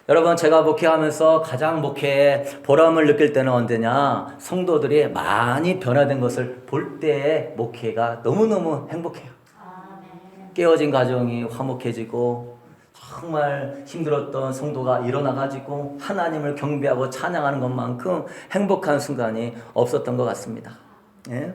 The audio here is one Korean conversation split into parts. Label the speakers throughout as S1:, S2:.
S1: 여러분, 제가 목회하면서 가장 목회에 보람을 느낄 때는 언제냐? 성도들이 많이 변화된 것을 볼 때의 목회가 너무너무 행복해요. 깨어진 가정이 화목해지고 정말 힘들었던 성도가 일어나가지고 하나님을 경배하고 찬양하는 것만큼 행복한 순간이 없었던 것 같습니다. 예?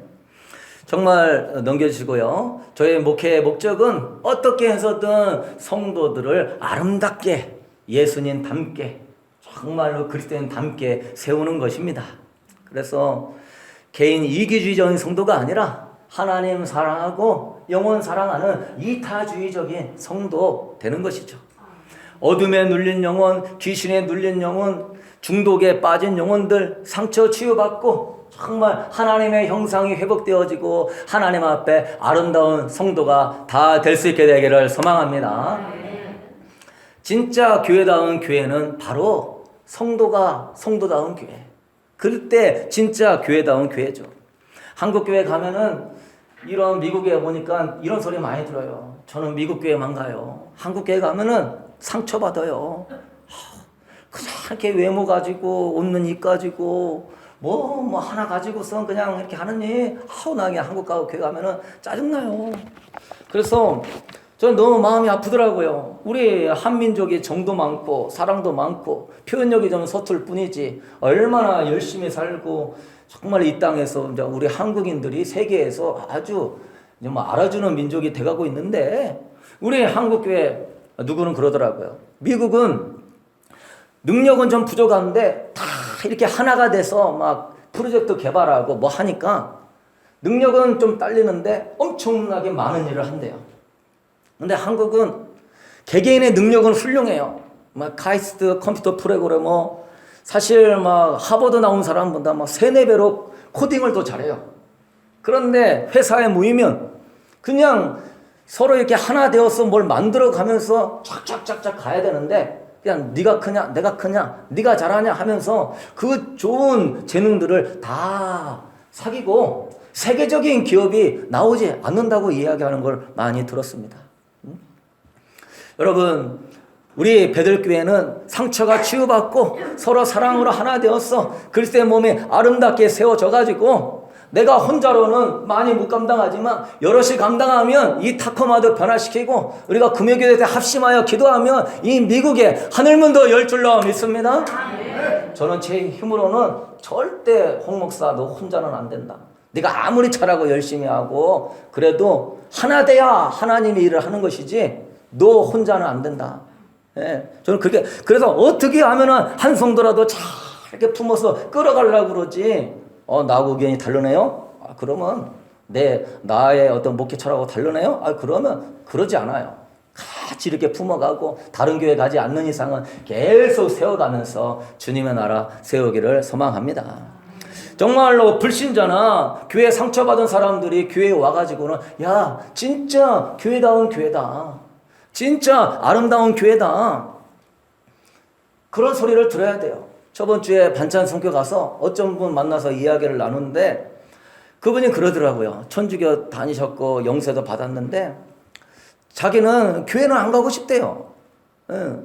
S1: 정말 넘겨주시고요. 저의 목회의 목적은 어떻게 해서든 성도들을 아름답게 예수님 닮게 정말로 그리스도인 닮게 세우는 것입니다. 그래서 개인 이기주의적인 성도가 아니라 하나님 사랑하고 영혼 사랑하는 이타주의적인 성도 되는 것이죠. 어둠에 눌린 영혼, 귀신에 눌린 영혼, 중독에 빠진 영혼들 상처 치유받고 정말 하나님의 형상이 회복되어지고 하나님 앞에 아름다운 성도가 다 될 수 있게 되기를 소망합니다. 진짜 교회다운 교회는 바로 성도다운 교회. 그럴 때 진짜 교회다운 교회죠. 한국 교회 가면은 이런 미국에 보니까 이런 소리 많이 들어요. 저는 미국 교회만 가요. 한국 교회 가면은 상처받아요. 그냥 이렇게 외모 가지고 웃는 입 가지고 뭐 하나 가지고선 그냥 이렇게 하느니 나 그냥 한국 가고 교회 가면은 짜증나요. 그래서 저는 너무 마음이 아프더라고요. 우리 한민족이 정도 많고 사랑도 많고 표현력이 좀 서툴 뿐이지 얼마나 열심히 살고 정말 이 땅에서 우리 한국인들이 세계에서 아주 알아주는 민족이 돼가고 있는데 우리 한국교회 누구는 그러더라고요. 미국은 능력은 좀 부족한데 다 이렇게 하나가 돼서 막 프로젝트 개발하고 뭐 하니까 능력은 좀 딸리는데 엄청나게 많은 일을 한대요. 근데 한국은 개개인의 능력은 훌륭해요. 막 카이스트 컴퓨터 프로그래머 사실 막 하버드 나온 사람보다 막 3-4배로 코딩을 더 잘해요. 그런데 회사에 모이면 그냥 서로 이렇게 하나 되어서 뭘 만들어 가면서 쫙쫙쫙쫙 가야 되는데 그냥 네가 크냐 내가 크냐 네가 잘하냐 하면서 그 좋은 재능들을 다 사귀고 세계적인 기업이 나오지 않는다고 이야기하는 걸 많이 들었습니다. 여러분, 우리 베들교회는 상처가 치유받고 서로 사랑으로 하나 되었어. 그리스도의 몸이 아름답게 세워져가지고 내가 혼자로는 많이 못 감당하지만 여럿이 감당하면 이 타코마도 변화시키고 우리가 금요교회 때 합심하여 기도하면 이 미국의 하늘문도 열 줄로 믿습니다. 저는 제 힘으로는 절대 홍 목사 너 혼자는 안 된다. 네가 아무리 잘하고 열심히 하고 그래도 하나 돼야 하나님이 일을 하는 것이지 너 혼자는 안 된다. 예, 저는 그렇게 그래서 어떻게 하면은 한 성도라도 잘 이렇게 품어서 끌어가려고 그러지. 나하고 의견이 다르네요. 그러면 나의 어떤 목회 철학하고 다르네요. 그러면 그러지 않아요. 같이 이렇게 품어가고 다른 교회 가지 않는 이상은 계속 세워가면서 주님의 나라 세우기를 소망합니다. 정말로 불신자나 교회 상처받은 사람들이 교회에 와가지고는 야 진짜 교회다운 교회다. 진짜 아름다운 교회다. 그런 소리를 들어야 돼요. 저번 주에 반찬 선교 가서 어떤 분 만나서 이야기를 나누는데 그분이 그러더라고요. 천주교 다니셨고 영세도 받았는데 자기는 교회는 안 가고 싶대요. 예.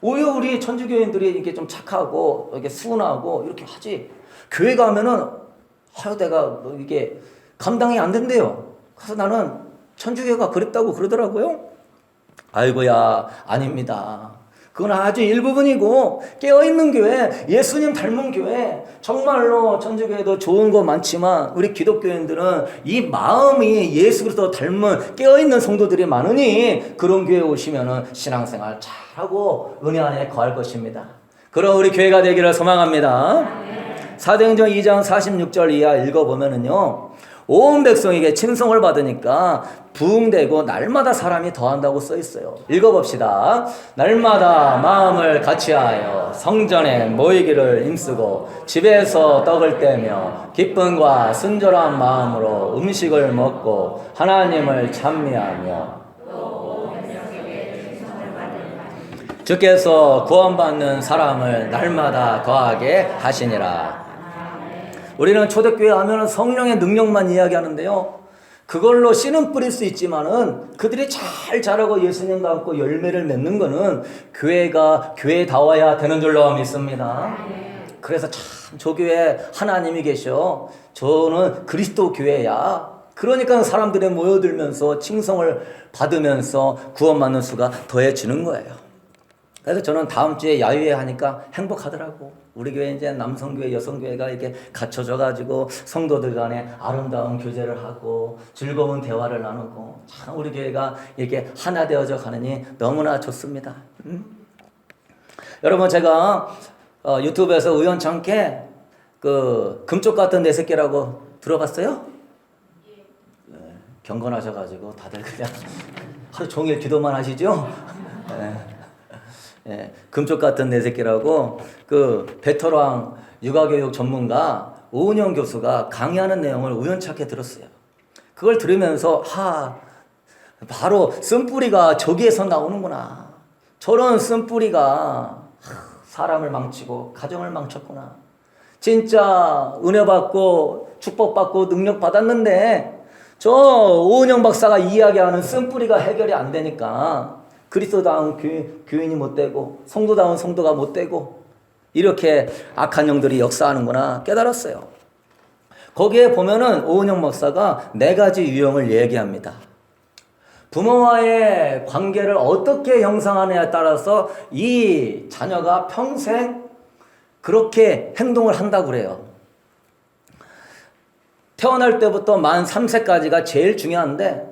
S1: 오히려 우리 천주교인들이 이렇게 좀 착하고 이렇게 순하고 이렇게 하지. 교회 가면은 내가 이게 감당이 안 된대요. 그래서 나는 천주교가 그랬다고 그러더라고요. 아이고야, 아닙니다. 그건 아주 일부분이고 깨어있는 교회, 예수님 닮은 교회, 정말로 천주교에도 좋은 거 많지만 우리 기독교인들은 이 마음이 예수 그리스도 닮은 깨어있는 성도들이 많으니 그런 교회에 오시면은 신앙생활 잘하고 은혜 안에 거할 것입니다. 그럼 우리 교회가 되기를 소망합니다. 사도행전 2장 46절 이하 읽어보면은요, 온 백성에게 칭송을 받으니까 부흥되고 날마다 사람이 더한다고 써 있어요. 읽어봅시다. 날마다 마음을 같이하여 성전에 모이기를 힘쓰고 집에서 떡을 떼며 기쁨과 순전한 마음으로 음식을 먹고 하나님을 찬미하며 주께서 구원받는 사람을 날마다 더하게 하시니라. 우리는 초대교회 하면 성령의 능력만 이야기하는데요. 그걸로 씨는 뿌릴 수 있지만은 그들이 잘 자라고 예수님 닮고 열매를 맺는 거는 교회가 교회다워야 되는 줄로 믿습니다. 그래서 참 조교회 하나님이 계셔. 저는 그리스도 교회야. 그러니까 사람들이 모여들면서 칭송을 받으면서 구원받는 수가 더해지는 거예요. 그래서 저는 다음 주에 야유회 하니까 행복하더라고. 우리 교회 이제 남성교회, 여성교회가 이렇게 갖춰져가지고 성도들 간에 아름다운 교제를 하고 즐거운 대화를 나누고 참 우리 교회가 이렇게 하나 되어져 가느니 너무나 좋습니다. 여러분 제가 유튜브에서 우연찮게 그 금쪽 같은 내 새끼라고 들어봤어요? 네, 경건하셔가지고 다들 그냥 하루 종일 기도만 하시죠? 네. 예, 금쪽 같은 내 새끼라고 그 베테랑 육아교육 전문가 오은영 교수가 강의하는 내용을 우연찮게 들었어요. 그걸 들으면서 바로 쓴뿌리가 저기에서 나오는구나. 저런 쓴뿌리가 사람을 망치고 가정을 망쳤구나. 진짜 은혜 받고 축복 받고 능력 받았는데 저 오은영 박사가 이야기하는 쓴뿌리가 해결이 안 되니까 그리스도다운 교인이 못 되고 성도다운 성도가 못 되고 이렇게 악한 영들이 역사하는구나 깨달았어요. 거기에 보면은 오은영 목사가 4가지 유형을 얘기합니다. 부모와의 관계를 어떻게 형성하느냐에 따라서 이 자녀가 평생 그렇게 행동을 한다고 그래요. 태어날 때부터 만 3세까지가 제일 중요한데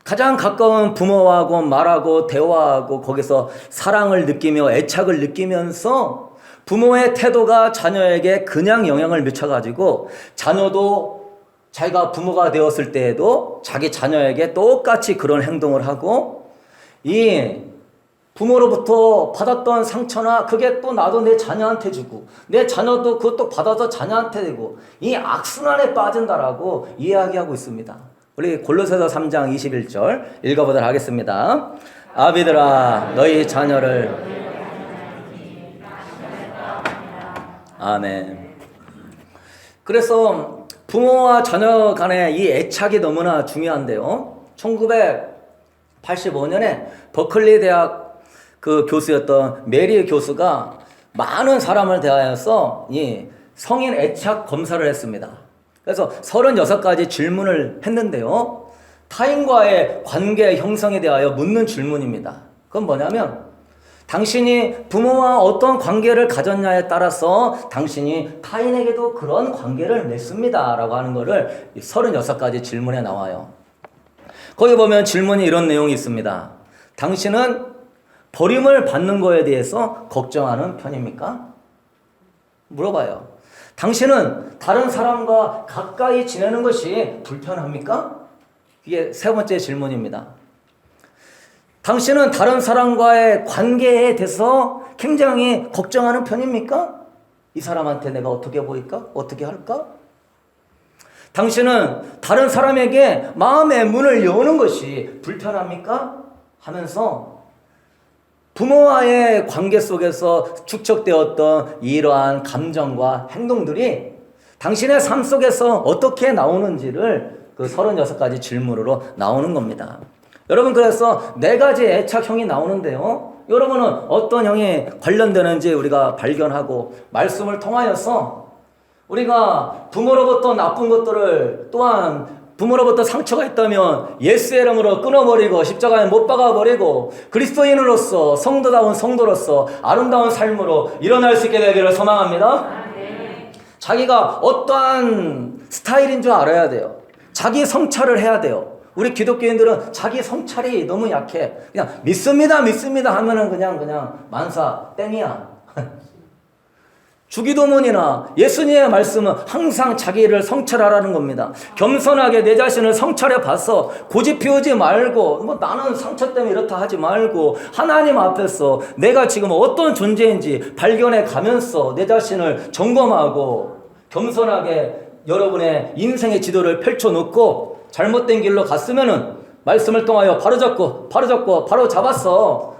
S1: 가장 가까운 부모하고 말하고 대화하고 거기서 사랑을 느끼며 애착을 느끼면서 부모의 태도가 자녀에게 그냥 영향을 미쳐가지고 자녀도 자기가 부모가 되었을 때에도 자기 자녀에게 똑같이 그런 행동을 하고 이 부모로부터 받았던 상처나 그게 또 나도 내 자녀한테 주고 내 자녀도 그것도 받아서 자녀한테 되고 이 악순환에 빠진다라고 이야기하고 있습니다. 우리 골로새서 3장 21절 읽어보도록 하겠습니다. 아비들아 너희 자녀를 아멘. 그래서 부모와 자녀 간의 이 애착이 너무나 중요한데요. 1985년에 버클리 대학 그 교수였던 메리 교수가 많은 사람을 대하여서 이 성인 애착 검사를 했습니다. 그래서 36가지 질문을 했는데요. 타인과의 관계 형성에 대하여 묻는 질문입니다. 그건 뭐냐면 당신이 부모와 어떤 관계를 가졌냐에 따라서 당신이 타인에게도 그런 관계를 맺습니다. 라고 하는 거를 36가지 질문에 나와요. 거기 보면 질문이 이런 내용이 있습니다. 당신은 버림을 받는 거에 대해서 걱정하는 편입니까? 물어봐요. 당신은 다른 사람과 가까이 지내는 것이 불편합니까? 이게 3번째 질문입니다. 당신은 다른 사람과의 관계에 대해서 굉장히 걱정하는 편입니까? 이 사람한테 내가 어떻게 보일까? 어떻게 할까? 당신은 다른 사람에게 마음의 문을 여는 것이 불편합니까? 하면서 부모와의 관계 속에서 축적되었던 이러한 감정과 행동들이 당신의 삶 속에서 어떻게 나오는지를 그 36가지 질문으로 나오는 겁니다. 여러분 그래서 4가지 애착형이 나오는데요. 여러분은 어떤 형이 관련되는지 우리가 발견하고 말씀을 통하여서 우리가 부모로부터 나쁜 것들을 또한 부모로부터 상처가 있다면 예수의 이름으로 끊어버리고 십자가에 못 박아버리고 그리스도인으로서 성도다운 성도로서 아름다운 삶으로 일어날 수 있게 되기를 소망합니다. 자기가 어떠한 스타일인 줄 알아야 돼요. 자기 성찰을 해야 돼요. 우리 기독교인들은 자기 성찰이 너무 약해. 그냥 믿습니다 하면은 그냥 만사 땡이야. 주기도문이나 예수님의 말씀은 항상 자기를 성찰하라는 겁니다. 겸손하게 내 자신을 성찰해 봐서 고집 피우지 말고 뭐 나는 상처 때문에 이렇다 하지 말고 하나님 앞에서 내가 지금 어떤 존재인지 발견해 가면서 내 자신을 점검하고 겸손하게 여러분의 인생의 지도를 펼쳐놓고 잘못된 길로 갔으면은 말씀을 통하여 바로 잡았어.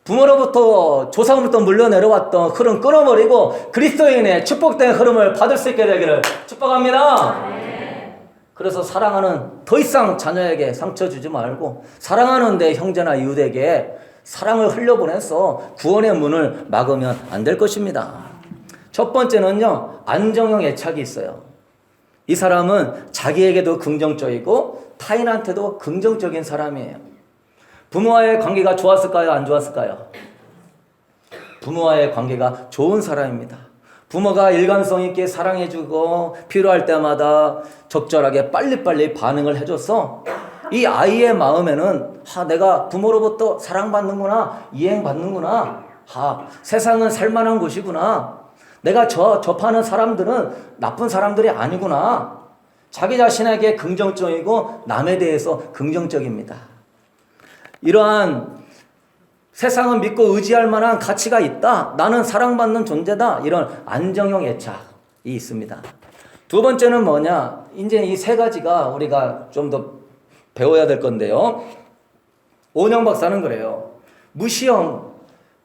S1: 부모로부터 조상으로부터 물려내려왔던 흐름 끊어버리고 그리스도인의 축복된 흐름을 받을 수 있게 되기를 축복합니다. 그래서 사랑하는 더 이상 자녀에게 상처 주지 말고 사랑하는데 형제나 이웃에게 사랑을 흘려보내서 구원의 문을 막으면 안 될 것입니다. 첫 번째는요, 안정형 애착이 있어요. 이 사람은 자기에게도 긍정적이고 타인한테도 긍정적인 사람이에요. 부모와의 관계가 좋았을까요? 안 좋았을까요? 부모와의 관계가 좋은 사람입니다. 부모가 일관성 있게 사랑해주고 필요할 때마다 적절하게 빨리빨리 반응을 해줘서 이 아이의 마음에는 내가 부모로부터 사랑받는구나, 이행받는구나, 세상은 살만한 곳이구나, 내가 접하는 사람들은 나쁜 사람들이 아니구나, 자기 자신에게 긍정적이고 남에 대해서 긍정적입니다. 이러한 세상은 믿고 의지할 만한 가치가 있다, 나는 사랑받는 존재다, 이런 안정형 애착이 있습니다. 두 번째는 뭐냐, 이제 이 세 가지가 우리가 좀 더 배워야 될 건데요. 오은영 박사는 그래요. 무시형,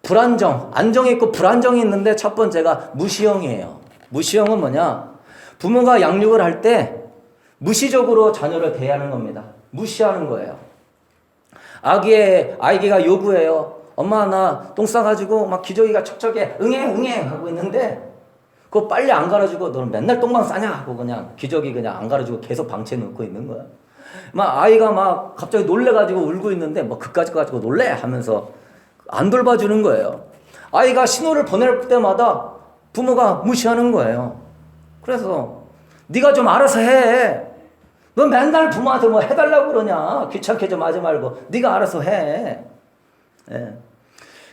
S1: 불안정, 안정이 있고 불안정이 있는데 첫 번째가 무시형이에요. 무시형은 뭐냐, 부모가 양육을 할 때 무시적으로 자녀를 대하는 겁니다. 무시하는 거예요. 아기가 요구해요. 엄마, 나 똥 싸가지고 막 기저귀가 척척해, 응애 하고 있는데 그거 빨리 안 갈아주고 너는 맨날 똥만 싸냐 하고 그냥 기저귀 그냥 안 갈아주고 계속 방치해 놓고 있는 거야. 아이가 막 갑자기 놀래가지고 울고 있는데 뭐 그까짓 거 가지고 놀래 하면서 안 돌봐주는 거예요. 아이가 신호를 보낼 때마다 부모가 무시하는 거예요. 그래서 네가 좀 알아서 해. 너 맨날 부모한테 뭐 해달라고 그러냐. 귀찮게 좀 하지 말고 네가 알아서 해. 예.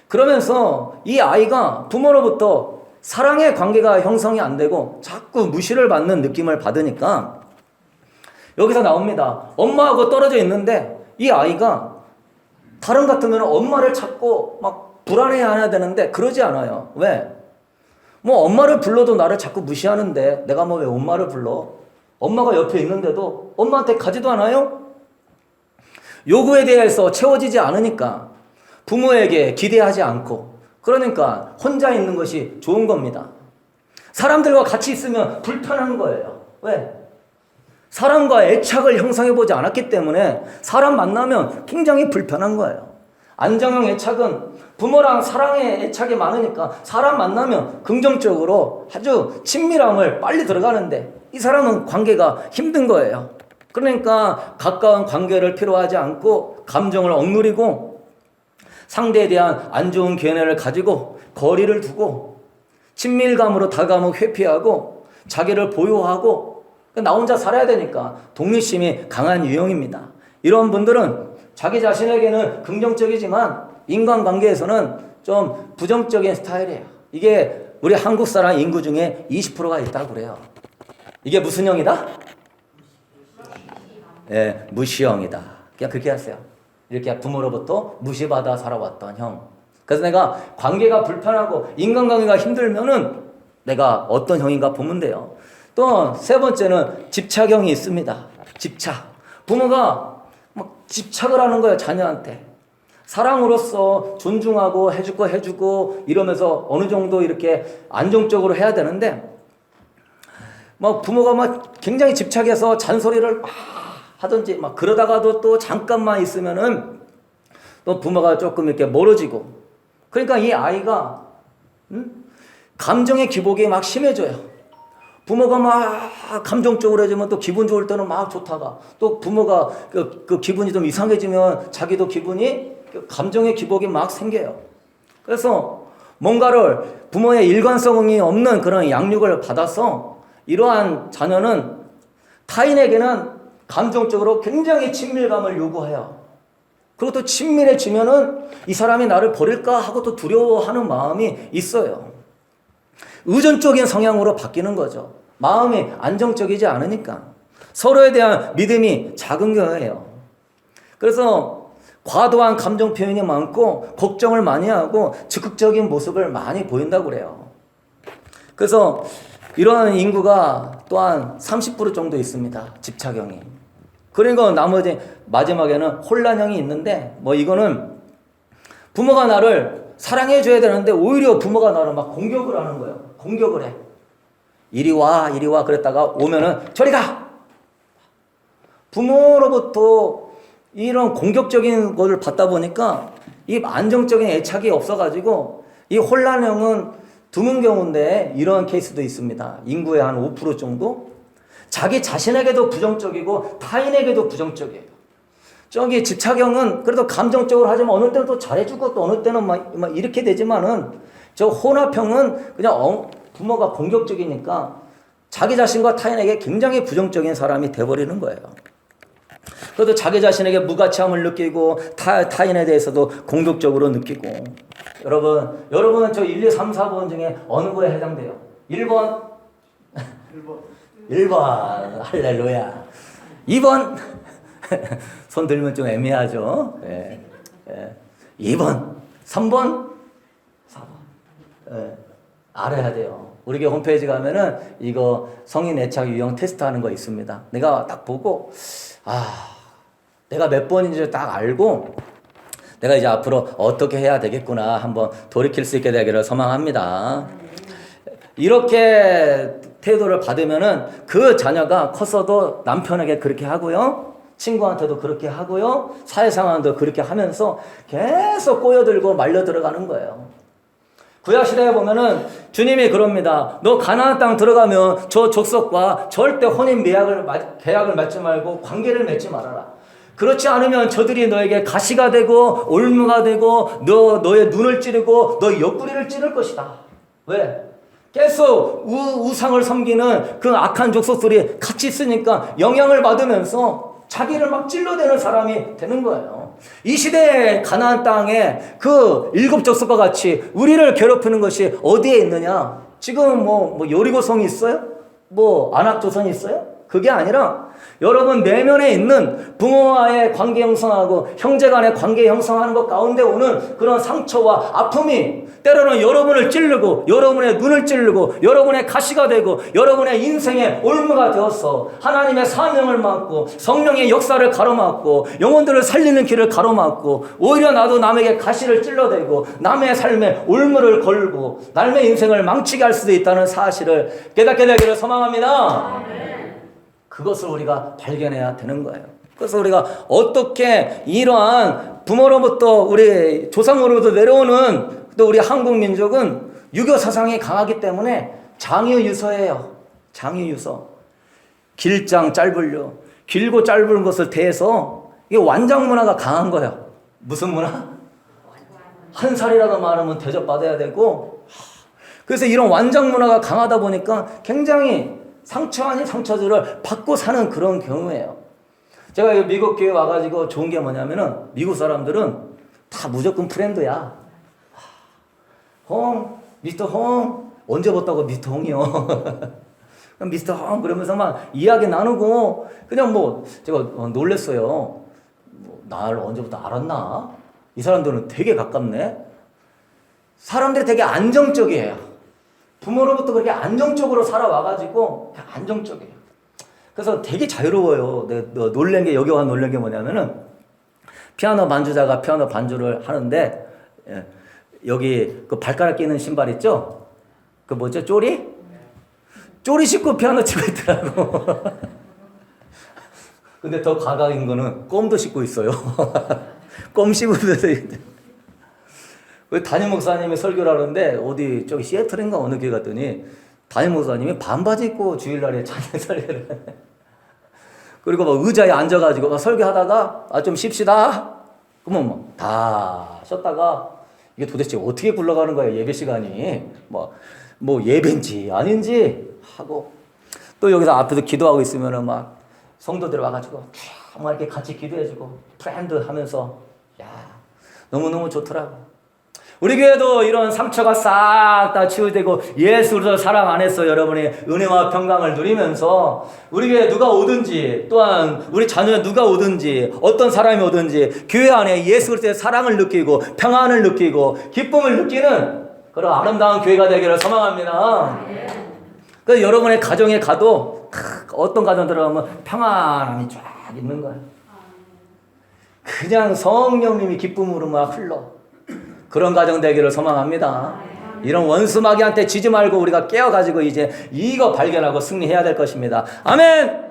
S1: 그러면서 이 아이가 부모로부터 사랑의 관계가 형성이 안 되고 자꾸 무시를 받는 느낌을 받으니까 여기서 나옵니다. 엄마하고 떨어져 있는데 이 아이가 다른 같으면 엄마를 찾고 막 불안해해야 되는데 그러지 않아요. 왜? 뭐 엄마를 불러도 나를 자꾸 무시하는데 내가 뭐 왜 엄마를 불러? 엄마가 옆에 있는데도 엄마한테 가지도 않아요? 요구에 대해서 채워지지 않으니까 부모에게 기대하지 않고, 그러니까 혼자 있는 것이 좋은 겁니다. 사람들과 같이 있으면 불편한 거예요. 왜? 사람과 애착을 형성해보지 않았기 때문에 사람 만나면 굉장히 불편한 거예요. 안정형 애착은 부모랑 사랑의 애착이 많으니까 사람 만나면 긍정적으로 아주 친밀함을 빨리 들어가는데 이 사람은 관계가 힘든 거예요. 그러니까 가까운 관계를 필요하지 않고 감정을 억누리고 상대에 대한 안 좋은 견해를 가지고 거리를 두고 친밀감으로 다가가면 회피하고 자기를 보호하고 나 혼자 살아야 되니까 독립심이 강한 유형입니다. 이런 분들은 자기 자신에게는 긍정적이지만 인간관계에서는 좀 부정적인 스타일이에요. 이게 우리 한국 사람 인구 중에 20%가 있다고 그래요. 이게 무슨 형이다? 예, 무시형이다. 그냥 그렇게 하세요. 이렇게 부모로부터 무시받아 살아왔던 형. 그래서 내가 관계가 불편하고 인간관계가 힘들면은 내가 어떤 형인가 보면 돼요. 또 세 번째는 집착형이 있습니다. 집착. 부모가 막 집착을 하는 거예요, 자녀한테. 사랑으로서 존중하고 해줄 거 해주고 이러면서 어느 정도 이렇게 안정적으로 해야 되는데 막 부모가 막 굉장히 집착해서 잔소리를 막 하든지 막 그러다가도 또 잠깐만 있으면은 또 부모가 조금 이렇게 멀어지고, 그러니까 이 아이가 감정의 기복이 막 심해져요. 부모가 막 감정적으로 해주면 또 기분 좋을 때는 막 좋다가 또 부모가 그 기분이 좀 이상해지면 자기도 기분이 감정의 기복이 막 생겨요. 그래서 뭔가를 부모의 일관성이 없는 그런 양육을 받아서 이러한 자녀는 타인에게는 감정적으로 굉장히 친밀감을 요구해요. 그리고 또 친밀해지면은 이 사람이 나를 버릴까 하고 또 두려워하는 마음이 있어요. 의존적인 성향으로 바뀌는 거죠. 마음이 안정적이지 않으니까. 서로에 대한 믿음이 작은 거예요. 그래서 과도한 감정 표현이 많고 걱정을 많이 하고 적극적인 모습을 많이 보인다고 그래요. 그래서 이런 인구가 또한 30% 정도 있습니다. 집착형이. 그리고 나머지 마지막에는 혼란형이 있는데 뭐 이거는 부모가 나를 사랑해 줘야 되는데 오히려 부모가 나를 막 공격을 하는 거예요. 공격을 해. 이리 와 그랬다가 오면은 저리 가. 부모로부터 이런 공격적인 것을 받다 보니까 이 안정적인 애착이 없어가지고 이 혼란형은 드문 경우인데 이런 케이스도 있습니다. 인구의 한 5% 정도? 자기 자신에게도 부정적이고 타인에게도 부정적이에요. 저기 집착형은 그래도 감정적으로 하지만 어느 때는 또 잘해주고 또 어느 때는 막 이렇게 되지만은 저 혼합형은 그냥 부모가 공격적이니까 자기 자신과 타인에게 굉장히 부정적인 사람이 돼버리는 거예요. 그래도 자기 자신에게 무가치함을 느끼고 타인에 대해서도 공격적으로 느끼고. 여러분은 저 1, 2, 3, 4번 중에 어느 거에 해당돼요? 1번? 1번. 할렐루야. 2번? 손 들면 좀 애매하죠? 예. 2번? 3번? 4번. 예. 알아야 돼요. 우리 교회 홈페이지 가면은 이거 성인 애착 유형 테스트 하는 거 있습니다. 내가 딱 보고, 내가 몇 번인지 딱 알고 내가 이제 앞으로 어떻게 해야 되겠구나 한번 돌이킬 수 있게 되기를 소망합니다. 이렇게 태도를 받으면은 그 자녀가 컸어도 남편에게 그렇게 하고요. 친구한테도 그렇게 하고요. 사회상황도 그렇게 하면서 계속 꼬여들고 말려 들어가는 거예요. 구약시대에 보면은 주님이 그럽니다. 너 가나안 땅 들어가면 저 족속과 절대 혼인 계약을 맺지 말고 관계를 맺지 말아라. 그렇지 않으면 저들이 너에게 가시가 되고 올무가 되고 너의 눈을 찌르고 너 옆구리를 찌를 것이다. 왜? 계속 우상을 섬기는 그 악한 족속들이 같이 있으니까 영향을 받으면서 자기를 막 찔러대는 사람이 되는 거예요. 이 시대의 가나안 땅에 그 7 족속과 같이 우리를 괴롭히는 것이 어디에 있느냐? 지금 뭐 여리고성이 있어요? 뭐 안악조선이 있어요? 그게 아니라 여러분 내면에 있는 부모와의 관계 형성하고 형제 간의 관계 형성하는 것 가운데 오는 그런 상처와 아픔이 때로는 여러분을 찌르고 여러분의 눈을 찌르고 여러분의 가시가 되고 여러분의 인생의 올무가 되어서 하나님의 사명을 막고 성령의 역사를 가로막고 영혼들을 살리는 길을 가로막고 오히려 나도 남에게 가시를 찔러대고 남의 삶에 올무를 걸고 남의 인생을 망치게 할 수도 있다는 사실을 깨닫게 되기를 소망합니다. 그것을 우리가 발견해야 되는 거예요. 그래서 우리가 어떻게 이러한 부모로부터 우리 조상으로부터 내려오는 또 우리 한국 민족은 유교 사상이 강하기 때문에 장유유서예요. 장유유서. 길장 짧을려. 길고 짧은 것을 대해서 이게 완장 문화가 강한 거예요. 무슨 문화? 한 살이라도 많으면 대접받아야 되고. 그래서 이런 완장 문화가 강하다 보니까 굉장히 상처 아닌 상처들을 받고 사는 그런 경우예요. 제가 미국 교회 와가지고 좋은 게 뭐냐면은 미국 사람들은 다 무조건 프렌드야. 홍, 미스터 홍, 언제 봤다고 미스터 홍이요. 미스터 홍 그러면서 막 이야기 나누고 그냥 뭐 제가 놀랬어요. 나를 언제부터 알았나? 이 사람들은 되게 가깝네. 사람들이 되게 안정적이에요. 부모로부터 그렇게 안정적으로 살아와가지고 안정적이에요. 그래서 되게 자유로워요. 내가 놀란 게 여기 와 놀란 게 뭐냐면은 피아노 반주자가 피아노 반주를 하는데 여기 그 발가락 끼는 신발 있죠? 그 뭐죠? 쪼리? 쪼리 신고 피아노 치고 있더라고. 근데 더 가각인 거는 껌도 신고 있어요. 껌 씹으면서 담임 목사님이 설교를 하는데 어디 저기 시애틀인가 어느 교회 갔더니 담임 목사님이 반바지 입고 주일날에 찬양 설교를 해. 그리고 막 의자에 앉아가지고 막 설교하다가 좀 쉽시다. 그러면 막 다 쉬었다가 이게 도대체 어떻게 굴러가는 거야 예배 시간이 뭐 예배인지 아닌지 하고 또 여기서 앞에서 기도하고 있으면은 막 성도들 와가지고 막 이렇게 같이 기도해주고 프렌드 하면서 야 너무너무 좋더라고. 우리 교회도 이런 상처가 싹 다 치유되고 예수를 사랑 안에서 여러분의 은혜와 평강을 누리면서 우리 교회에 누가 오든지 또한 우리 자녀 누가 오든지 어떤 사람이 오든지 교회 안에 예수 그리스도의 사랑을 느끼고 평안을 느끼고 기쁨을 느끼는 그런 아름다운 교회가 되기를 소망합니다. 그래서 여러분의 가정에 가도 어떤 가정 들어가면 평안함이 쫙 있는 거예요. 그냥 성령님이 기쁨으로 막 흘러. 그런 가정 되기를 소망합니다. 이런 원수마귀한테 지지 말고 우리가 깨어가지고 이제 이거 발견하고 승리해야 될 것입니다. 아멘!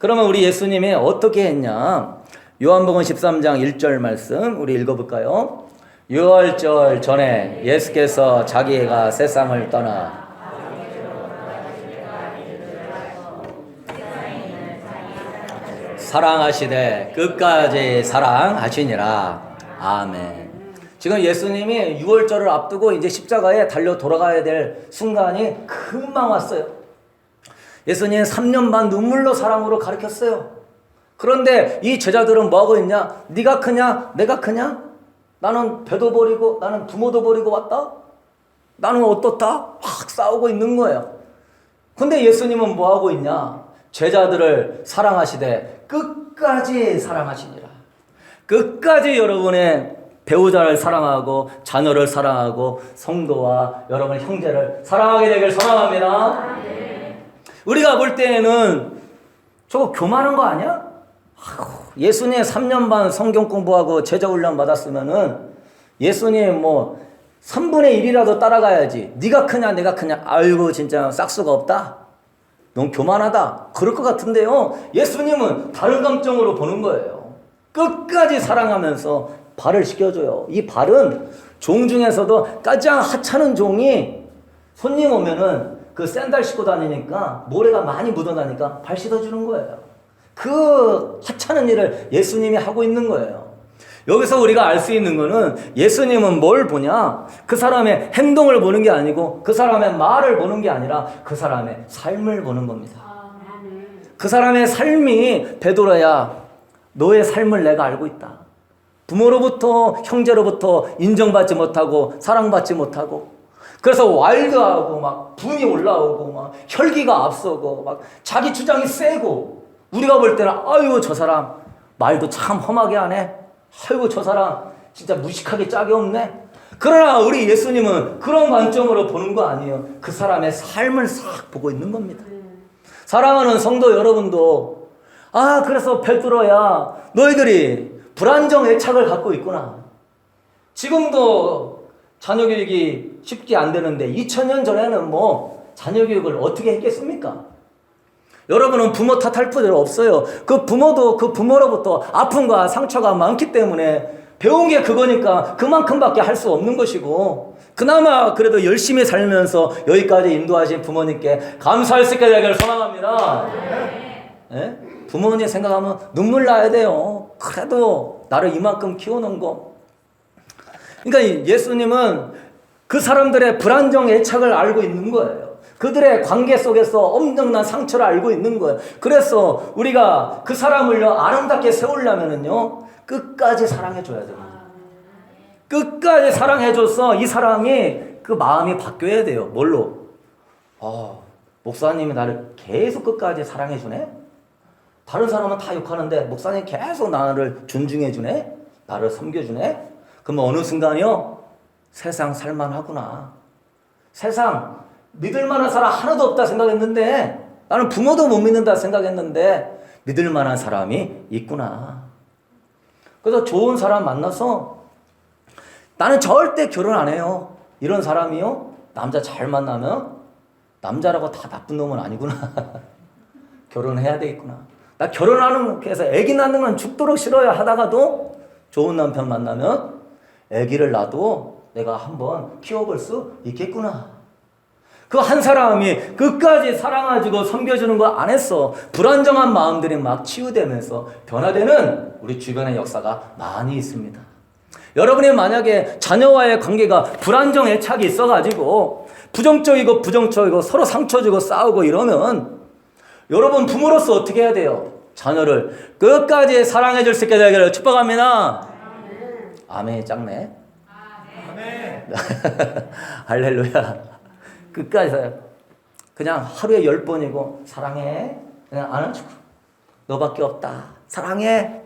S1: 그러면 우리 예수님이 어떻게 했냐? 요한복음 13장 1절 말씀 우리 읽어볼까요? 유월절 전에 예수께서 자기가 세상을 떠나 사랑하시되 끝까지 사랑하시니라. 아멘. 지금 예수님이 유월절을 앞두고 이제 십자가에 달려 돌아가야 될 순간이 금방 왔어요. 예수님 3년 반 눈물로 사랑으로 가르쳤어요. 그런데 이 제자들은 뭐하고 있냐? 네가 크냐? 내가 크냐? 나는 배도 버리고 나는 부모도 버리고 왔다? 나는 어떻다? 막 싸우고 있는 거예요. 근데 예수님은 뭐하고 있냐? 제자들을 사랑하시되 끝까지 사랑하시니라. 끝까지 여러분의 배우자를 사랑하고 자녀를 사랑하고 성도와 여러분의 형제를 사랑하게 되길 소망합니다. 우리가 볼 때에는 저거 교만한 거 아니야? 예수님 3년 반 성경 공부하고 제자 훈련 받았으면은 예수님 뭐 3분의 1이라도 따라가야지. 네가 크냐 내가 크냐. 아이고 진짜 싹수가 없다. 너무 교만하다. 그럴 것 같은데요. 예수님은 다른 감정으로 보는 거예요. 끝까지 사랑하면서 발을 씻겨줘요. 이 발은 종 중에서도 가장 하찮은 종이 손님 오면은 그 샌들 신고 다니니까 모래가 많이 묻어나니까 발 씻어주는 거예요. 그 하찮은 일을 예수님이 하고 있는 거예요. 여기서 우리가 알 수 있는 거는 예수님은 뭘 보냐? 그 사람의 행동을 보는 게 아니고 그 사람의 말을 보는 게 아니라 그 사람의 삶을 보는 겁니다. 그 사람의 삶이 베드로야, 너의 삶을 내가 알고 있다. 부모로부터 형제로부터 인정받지 못하고 사랑받지 못하고 그래서 와일드하고 막 분이 올라오고 막 혈기가 앞서고 막 자기 주장이 세고 우리가 볼 때는 아유 저 사람 말도 참 험하게 하네. 아이고 저 사람 진짜 무식하게 짝이 없네. 그러나 우리 예수님은 그런 관점으로 보는 거 아니에요. 그 사람의 삶을 싹 보고 있는 겁니다. 사랑하는 성도 여러분도 그래서 베드로야 너희들이 불안정 애착을 갖고 있구나. 지금도 자녀교육이 쉽게 안 되는데 2000년 전에는 뭐 자녀교육을 어떻게 했겠습니까? 여러분은 부모 탓할 필요 없어요. 그 부모도 그 부모로부터 아픔과 상처가 많기 때문에 배운 게 그거니까 그만큼밖에 할 수 없는 것이고 그나마 그래도 열심히 살면서 여기까지 인도하신 부모님께 감사할 수 있게 되기를 소망합니다. 네? 부모님 생각하면 눈물 나야 돼요. 그래도 나를 이만큼 키워놓은 거. 그러니까 예수님은 그 사람들의 불안정 애착을 알고 있는 거예요. 그들의 관계 속에서 엄청난 상처를 알고 있는 거예요. 그래서 우리가 그 사람을 아름답게 세우려면은요, 끝까지 사랑해줘야 됩니다. 끝까지 사랑해줘서 이 사람이 그 마음이 바뀌어야 돼요. 뭘로? 목사님이 나를 계속 끝까지 사랑해주네? 다른 사람은 다 욕하는데 목사님 계속 나를 존중해주네? 나를 섬겨주네? 그러면 어느 순간이요? 세상 살만하구나. 세상 믿을 만한 사람 하나도 없다 생각했는데 나는 부모도 못 믿는다 생각했는데 믿을 만한 사람이 있구나. 그래서 좋은 사람 만나서 나는 절대 결혼 안 해요. 이런 사람이요. 남자 잘 만나면 남자라고 다 나쁜 놈은 아니구나. 결혼해야 되겠구나. 나 결혼하는 해서 아기 낳는 건 죽도록 싫어요 하다가도 좋은 남편 만나면 아기를 낳아도 내가 한번 키워볼 수 있겠구나. 그 한 사람이 끝까지 사랑해주고 섬겨주는 거 안 했어. 불안정한 마음들이 막 치유되면서 변화되는 우리 주변의 역사가 많이 있습니다. 여러분이 만약에 자녀와의 관계가 불안정 애착이 있어가지고 부정적이고 서로 상처 주고 싸우고 이러면 여러분 부모로서 어떻게 해야 돼요? 자녀를 끝까지 사랑해 줄 수 있게 되기를 축복합니다. 아멘이 작네. 아멘. 할렐루야. 끝까지 그냥 하루에 10번이고 사랑해. 그냥 안아주고 너밖에 없다. 사랑해.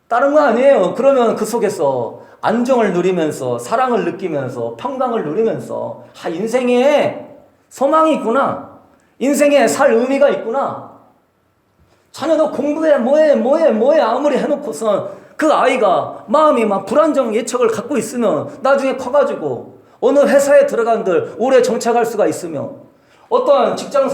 S1: 다른 거 아니에요. 그러면 그 속에서 안정을 누리면서 사랑을 느끼면서 평강을 누리면서 인생에 소망이 있구나. 인생에 살 의미가 있구나. 자녀도 공부해 뭐해 아무리 해놓고서 그 아이가 마음이 막 불안정 예측을 갖고 있으면 나중에 커가지고 어느 회사에 들어간들 오래 정착할 수가 있으며 어떠한 직장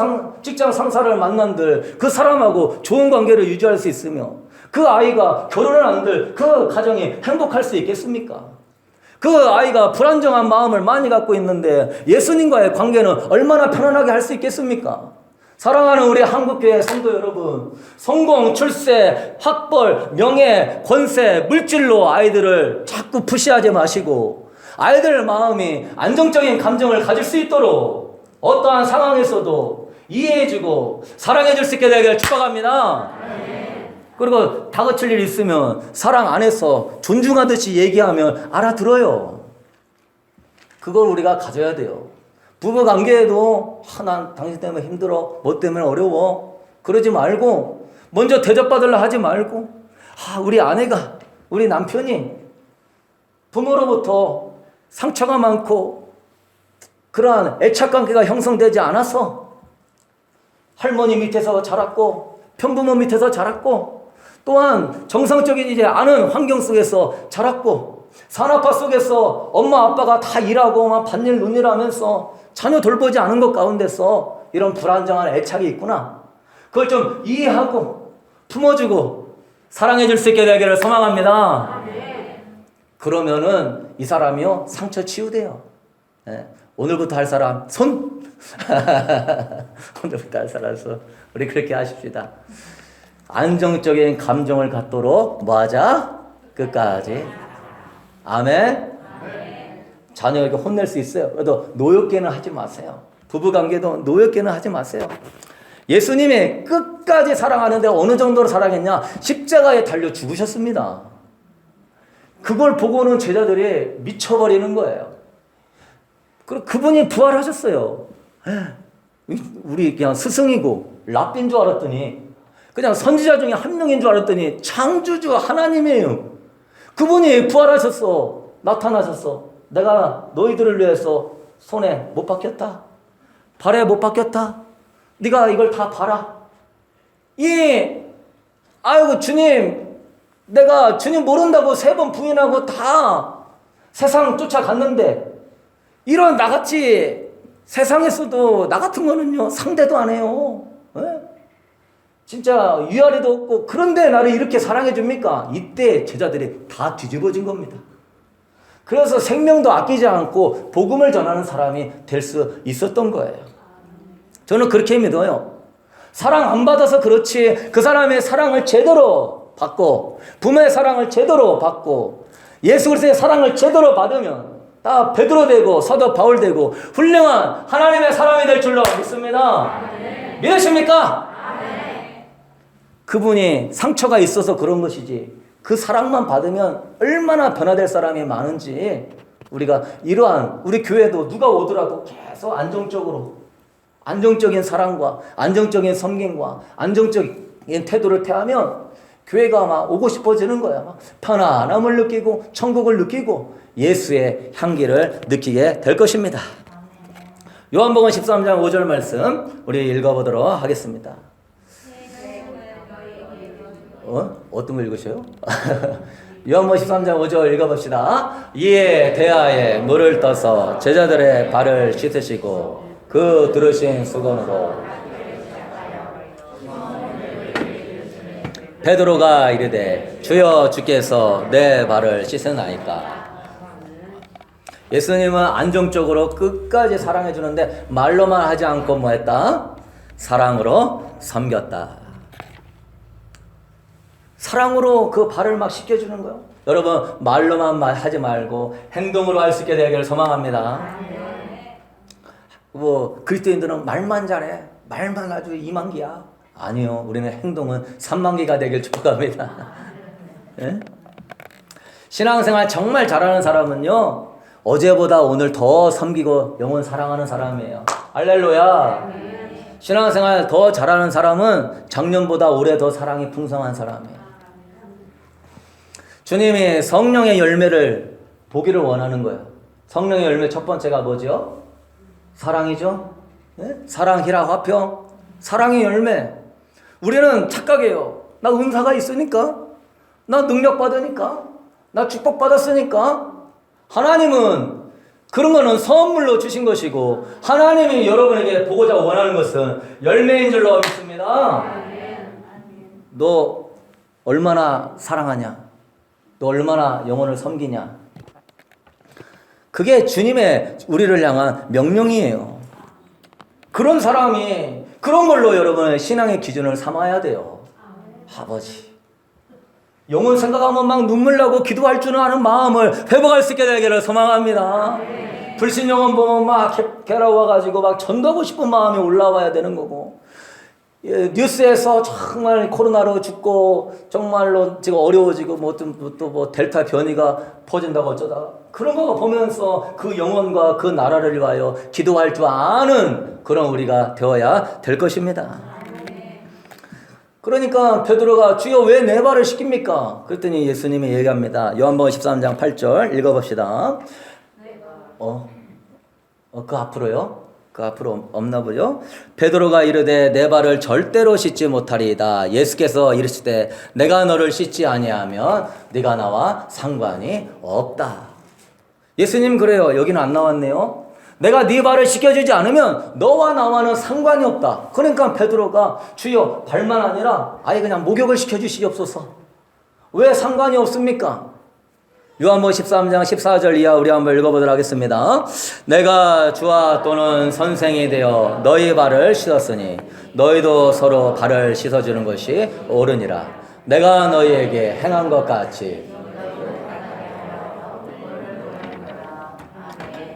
S1: 상사를 만난들 그 사람하고 좋은 관계를 유지할 수 있으며 그 아이가 결혼을 한들 그 가정이 행복할 수 있겠습니까? 그 아이가 불안정한 마음을 많이 갖고 있는데 예수님과의 관계는 얼마나 편안하게 할 수 있겠습니까? 사랑하는 우리 한국교회 성도 여러분, 성공, 출세, 학벌, 명예, 권세, 물질로 아이들을 자꾸 푸시하지 마시고 아이들 마음이 안정적인 감정을 가질 수 있도록 어떠한 상황에서도 이해해주고 사랑해줄 수 있게 되기를 축복합니다. 그리고 다그칠 일 있으면 사랑 안에서 존중하듯이 얘기하면 알아들어요. 그걸 우리가 가져야 돼요. 부부 관계에도 난 당신 때문에 힘들어, 뭐 때문에 어려워 그러지 말고 먼저 대접받으려 하지 말고 우리 아내가 우리 남편이 부모로부터 상처가 많고 그러한 애착관계가 형성되지 않아서 할머니 밑에서 자랐고 편부모 밑에서 자랐고 또한 정상적이지 않은 환경 속에서 자랐고 산업화 속에서 엄마 아빠가 다 일하고 막 밭일 논일 하면서 자녀 돌보지 않은 것 가운데서 이런 불안정한 애착이 있구나. 그걸 좀 이해하고 품어주고 사랑해줄 수 있게 되기를 소망합니다. 그러면은 이 사람이요 상처 치유돼요. 네. 오늘부터 할 사람 손. 오늘부터 할 사람 손. 우리 그렇게 하십시다. 안정적인 감정을 갖도록 뭐하자? 끝까지. 아멘. 자녀에게 혼낼 수 있어요. 그래도 노엽게는 하지 마세요. 부부관계도 노엽게는 하지 마세요. 예수님이 끝까지 사랑하는데 어느 정도로 사랑했냐? 십자가에 달려 죽으셨습니다. 그걸 보고는 제자들이 미쳐버리는 거예요. 그리고 그분이 부활하셨어요. 우리 그냥 스승이고 랍비인 줄 알았더니 그냥 선지자 중에 한 명인 줄 알았더니 창조주 하나님이에요. 그분이 부활하셨어. 나타나셨어. 내가 너희들을 위해서 손에 못 박혔다. 발에 못 박혔다. 네가 이걸 다 봐라. 아이고 주님, 내가 주님 모른다고 3번 부인하고 다 세상 쫓아갔는데 이런 나같이 세상에서도 나 같은 거는요 상대도 안 해요. 네? 진짜 위아래도 없고 그런데 나를 이렇게 사랑해 줍니까? 이때 제자들이 다 뒤집어진 겁니다. 그래서 생명도 아끼지 않고 복음을 전하는 사람이 될 수 있었던 거예요. 저는 그렇게 믿어요. 사랑 안 받아서 그렇지 그 사람의 사랑을 제대로 받고 부모의 사랑을 제대로 받고 예수 그리스도의 사랑을 제대로 받으면 다 베드로 되고 사도 바울 되고 훌륭한 하나님의 사람이 될 줄로 믿습니다. 믿으십니까? 그분이 상처가 있어서 그런 것이지 그 사랑만 받으면 얼마나 변화될 사람이 많은지 우리가 이러한 우리 교회도 누가 오더라도 계속 안정적인 사랑과 안정적인 섬김과 안정적인 태도를 태하면 교회가 막 오고 싶어지는 거야. 막 편안함을 느끼고 천국을 느끼고 예수의 향기를 느끼게 될 것입니다. 요한복음 13장 5절 말씀 우리 읽어보도록 하겠습니다. 어떤 거 읽으셔요? 요한복음 13장 5절 읽어봅시다. 이에 대하에 물을 떠서 제자들의 발을 씻으시고 그 들으신 수건으로 베드로가 이르되 주여 주께서 내 발을 씻으나이까. 예수님은 안정적으로 끝까지 사랑해 주는데 말로만 하지 않고 뭐 했다? 사랑으로 섬겼다. 사랑으로 그 발을 막 씻겨주는 거예요. 여러분 말로만 하지 말고 행동으로 할 수 있게 되기를 소망합니다. 뭐 그리스도인들은 말만 잘해. 말만 아주 2만기야. 아니요. 우리는 행동은 3만기가 되길 축복합니다. 네? 신앙생활 정말 잘하는 사람은요. 어제보다 오늘 더 섬기고 영원 사랑하는 사람이에요. 할렐루야. 신앙생활 더 잘하는 사람은 작년보다 올해 더 사랑이 풍성한 사람이에요. 주님이 성령의 열매를 보기를 원하는 거예요. 성령의 열매 첫 번째가 뭐죠? 사랑이죠. 네? 사랑, 희락, 화평. 사랑의 열매. 우리는 착각해요. 나 은사가 있으니까, 나 능력 받으니까, 나 축복 받았으니까. 하나님은 그런 거는 선물로 주신 것이고 하나님이 여러분에게 보고자 원하는 것은 열매인 줄로 믿습니다. 너 얼마나 사랑하냐? 너 얼마나 영혼을 섬기냐? 그게 주님의 우리를 향한 명령이에요. 그런 사람이 그런 걸로 여러분의 신앙의 기준을 삼아야 돼요. 아버지, 영혼 생각하면 막 눈물 나고 기도할 줄 아는 마음을 회복할 수 있게 되기를 소망합니다. 불신 영혼 보면 막 괴로워가지고 막 전도하고 싶은 마음이 올라와야 되는 거고, 뉴스에서 정말 코로나로 죽고 정말로 지금 어려워지고 뭐 델타 변이가 퍼진다고 어쩌다가 그런 거 보면서 그 영혼과 그 나라를 위하여 기도할 줄 아는 그런 우리가 되어야 될 것입니다. 그러니까 베드로가 주여 왜 내 발을 씻깁니까? 그랬더니 예수님이 얘기합니다. 요한복음 13장 8절 읽어봅시다. 그 앞으로요? 그 앞으로 없나 보죠? 베드로가 이르되 내 발을 절대로 씻지 못하리이다. 예수께서 이르시되 내가 너를 씻지 아니하면 네가 나와 상관이 없다. 예수님 그래요. 여기는 안 나왔네요. 내가 네 발을 씻겨주지 않으면 너와 나와는 상관이 없다. 그러니까 베드로가 주여 발만 아니라 아예 그냥 목욕을 시켜주시옵소서. 왜 상관이 없습니까? 요한복음 13장 14절 이하 우리 한번 읽어보도록 하겠습니다. 내가 주와 또는 선생이 되어 너희 발을 씻었으니 너희도 서로 발을 씻어주는 것이 옳으니라. 내가 너희에게 행한 것 같이.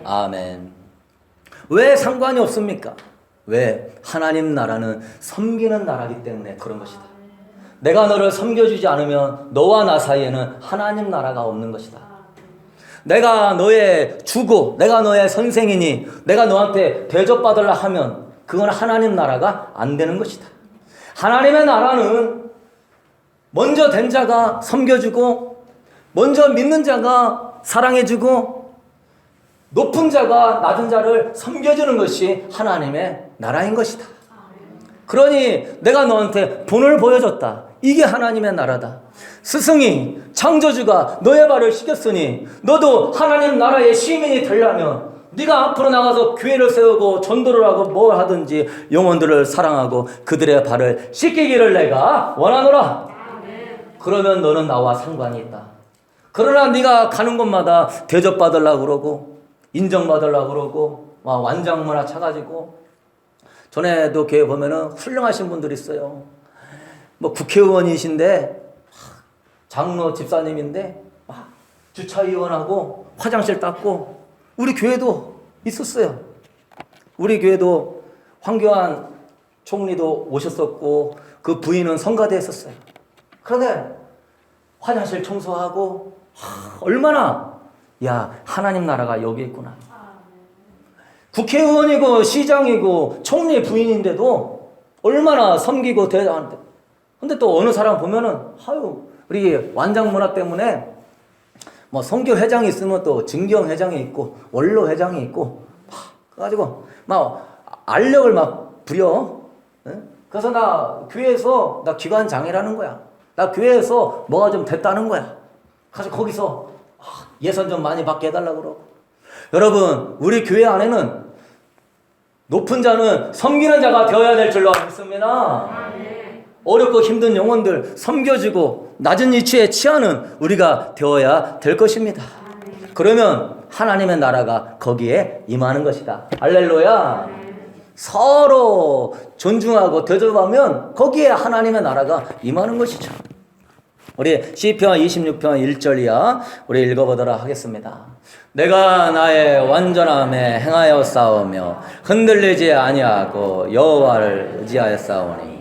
S1: 아멘. 왜 상관이 없습니까? 왜? 하나님 나라는 섬기는 나라이기 때문에 그런 것이다. 내가 너를 섬겨주지 않으면 너와 나 사이에는 하나님 나라가 없는 것이다. 내가 너의 주고 내가 너의 선생이니 내가 너한테 대접받으려 하면 그건 하나님 나라가 안 되는 것이다. 하나님의 나라는 먼저 된 자가 섬겨주고 먼저 믿는 자가 사랑해주고 높은 자가 낮은 자를 섬겨주는 것이 하나님의 나라인 것이다. 그러니 내가 너한테 본을 보여줬다. 이게 하나님의 나라다. 스승이 창조주가 너의 발을 씻겼으니 너도 하나님 나라의 시민이 되려면 네가 앞으로 나가서 교회를 세우고 전도를 하고 뭘 하든지 영혼들을 사랑하고 그들의 발을 씻기기를 내가 원하노라. 그러면 너는 나와 상관이 있다. 그러나 네가 가는 곳마다 대접받으려고 그러고 인정받으려고 그러고 막 완장문화 차가지고 전에도 교회 보면은 훌륭하신 분들이 있어요. 뭐 국회의원이신데 장로 집사님인데 막 주차위원하고 화장실 닦고 우리 교회도 있었어요. 우리 교회도 황교안 총리도 오셨었고 그 부인은 성가대 했었어요. 그런데 화장실 청소하고 얼마나 야 하나님 나라가 여기 있구나. 국회의원이고 시장이고 총리 부인인데도 얼마나 섬기고 대단한데. 근데 또 어느 사람 보면은 우리 완장문화 때문에 뭐 선교 회장이 있으면 또 증경 회장이 있고 원로 회장이 있고 그래가지고 막 알력을 막 부려. 그래서 나 교회에서 나 기관장이라는 거야. 나 교회에서 뭐가 좀 됐다는 거야. 그래서 거기서 예산 좀 많이 받게 해달라고 그러고. 여러분 우리 교회 안에는 높은 자는 섬기는 자가 되어야 될 줄로 믿습니다. 어렵고 힘든 영혼들 섬겨주고 낮은 위치에 취하는 우리가 되어야 될 것입니다. 그러면 하나님의 나라가 거기에 임하는 것이다. 할렐루야. 서로 존중하고 대접하면 거기에 하나님의 나라가 임하는 것이죠. 우리 시편 26편 1절 이하 우리 읽어보도록 하겠습니다. 내가 나의 완전함에 행하여 싸우며 흔들리지 아니하고 여호와를 의지하여 싸우니.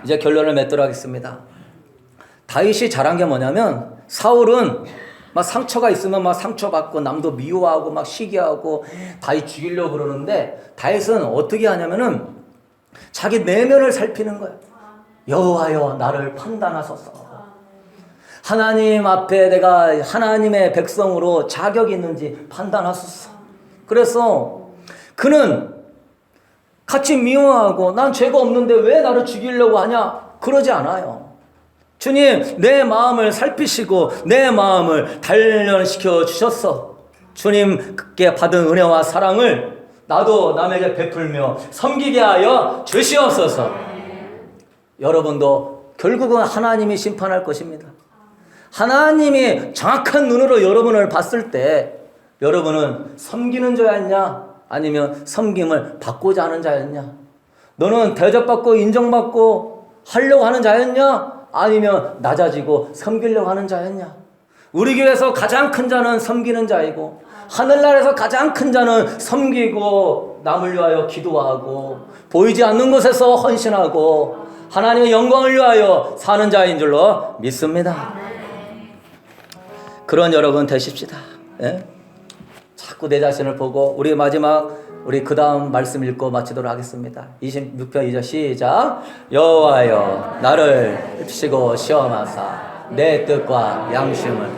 S1: 이제 결론을 맺도록 하겠습니다. 다윗이 잘한 게 뭐냐면 사울은 막 상처가 있으면 막 상처받고 남도 미워하고 막 시기하고 다윗 죽이려고 그러는데 다윗은 어떻게 하냐면은 자기 내면을 살피는 거예요. 여호와여 나를 판단하소서. 하나님 앞에 내가 하나님의 백성으로 자격이 있는지 판단하소서. 그래서 그는 같이 미워하고 난 죄가 없는데 왜 나를 죽이려고 하냐 그러지 않아요. 주님, 내 마음을 살피시고 내 마음을 단련시켜 주셨어. 주님께 받은 은혜와 사랑을 나도 남에게 베풀며 섬기게 하여 주시옵소서. 여러분도 결국은 하나님이 심판할 것입니다. 하나님이 정확한 눈으로 여러분을 봤을 때 여러분은 섬기는 자였냐 아니면 섬김을 받고자 하는 자였냐? 너는 대접받고 인정받고 하려고 하는 자였냐 아니면 낮아지고 섬기려고 하는 자였냐? 우리 교회에서 가장 큰 자는 섬기는 자이고 하늘나라에서 가장 큰 자는 섬기고 남을 위하여 기도하고 보이지 않는 곳에서 헌신하고 하나님의 영광을 위하여 사는 자인 줄로 믿습니다. 그런 여러분 되십시다. 예? 자꾸 내 자신을 보고 우리 마지막 우리 그 다음 말씀 읽고 마치도록 하겠습니다. 26편 2절 시작. 여호와여 나를 흡시고 시험하사 내 뜻과 양심을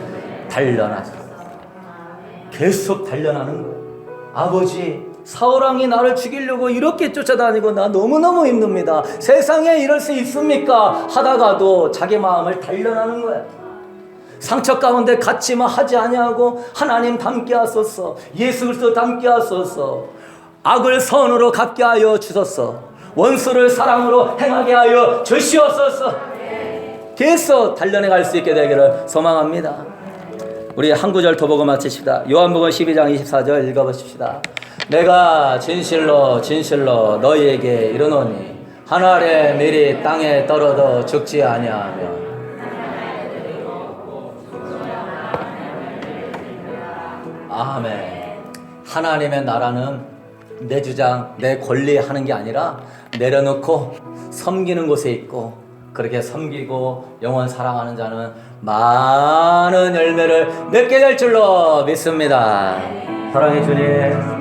S1: 단련하소서. 계속 단련하는 거예요. 아버지 사울왕이 나를 죽이려고 이렇게 쫓아다니고 나 너무너무 힘듭니다. 세상에 이럴 수 있습니까? 하다가도 자기 마음을 단련하는 거예요. 상처 가운데 갇히면 하지 아니하고 하나님 닮게 하소서. 예수 그리스도 닮게 하소서. 악을 선으로 갚게 하여 주소서. 원수를 사랑으로 행하게 하여 주시옵소서. 계속 단련해 갈 수 있게 되기를 소망합니다. 우리 한 구절 더 보고 마치십시다. 요한복음 12장 24절 읽어보십시다. 내가 진실로 진실로 너희에게 이르노니 한 알의 밀이 땅에 떨어져 죽지 아니하며 아멘. 하나님의 나라는 내 주장, 내 권리 하는 게 아니라 내려놓고 섬기는 곳에 있고 그렇게 섬기고 영원 사랑하는 자는 많은 열매를 맺게 될 줄로 믿습니다. 사랑해 주님.